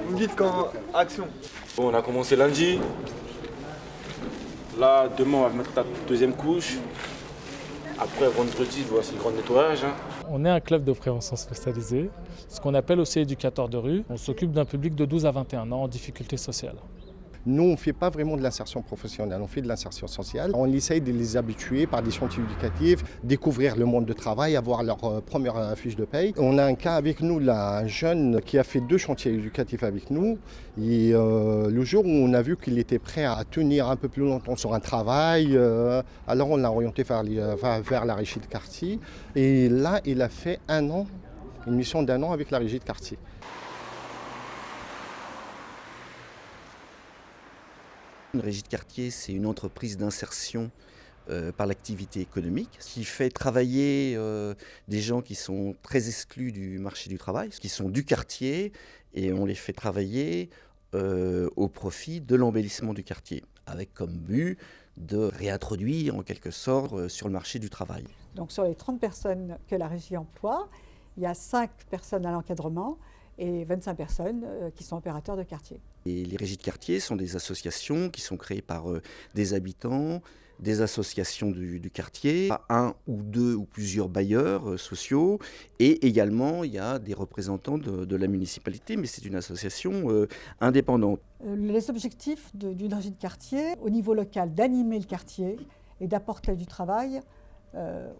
Vous me dites quand action. Bon, on a commencé lundi. Là, demain, on va mettre la deuxième couche. Après, vendredi, voici le grand nettoyage. On est un club de prévention spécialisé, ce qu'on appelle aussi éducateur de rue. On s'occupe d'un public de 12 à 21 ans en difficulté sociale. Nous, on ne fait pas vraiment de l'insertion professionnelle, on fait de l'insertion sociale. On essaye de les habituer par des chantiers éducatifs, découvrir le monde du travail, avoir leur première fiche de paye. On a un cas avec nous, là, un jeune qui a fait 2 chantiers éducatifs avec nous. Et le jour où on a vu qu'il était prêt à tenir un peu plus longtemps sur un travail, alors on l'a orienté vers la régie de quartier. Et là, il a fait 1 an, une mission d'1 an avec la régie de quartier. Une régie de quartier, c'est une entreprise d'insertion par l'activité économique qui fait travailler des gens qui sont très exclus du marché du travail, qui sont du quartier, et on les fait travailler au profit de l'embellissement du quartier, avec comme but de réintroduire en quelque sorte sur le marché du travail. Donc sur les 30 personnes que la régie emploie, il y a 5 personnes à l'encadrement et 25 personnes qui sont opérateurs de quartier. Et les régies de quartier sont des associations qui sont créées par des habitants, des associations du quartier, un ou 2 ou plusieurs bailleurs sociaux, et également il y a des représentants de la municipalité, mais c'est une association indépendante. Les objectifs d'une régie de quartier, au niveau local, d'animer le quartier et d'apporter du travail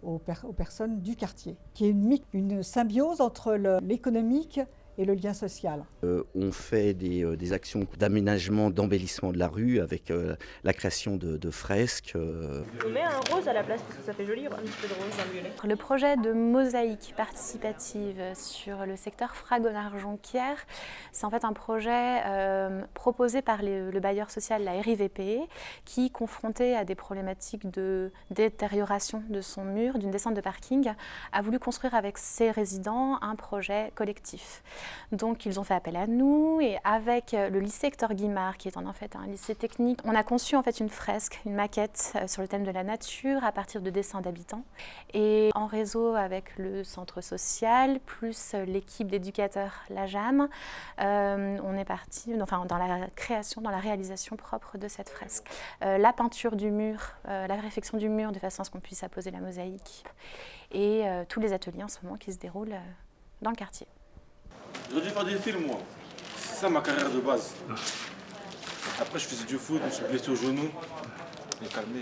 aux personnes du quartier, qui est une symbiose entre l'économique et le lien social. On fait des actions d'aménagement, d'embellissement de la rue avec la création de fresques. On met un rose à la place parce que ça fait joli, un petit peu de rose, un violet. Le projet de mosaïque participative sur le secteur Fragonard-Jonquière, c'est en fait un projet proposé par le bailleur social, la RIVP, qui, confronté à des problématiques de détérioration de son mur, d'une descente de parking, a voulu construire avec ses résidents un projet collectif. Donc ils ont fait appel à nous, et avec le lycée Hector Guimard, qui est en fait un lycée technique, on a conçu en fait une fresque, une maquette sur le thème de la nature à partir de dessins d'habitants. Et en réseau avec le centre social, plus l'équipe d'éducateurs, la JAM, on est parti dans la création, dans la réalisation propre de cette fresque. La peinture du mur, la réfection du mur de façon à ce qu'on puisse apposer la mosaïque, et tous les ateliers en ce moment qui se déroulent dans le quartier. J'aurais dû faire des films, moi. C'est ça ma carrière de base. Après, je faisais du foot, je me suis blessé au genou. Je m'ai calmé.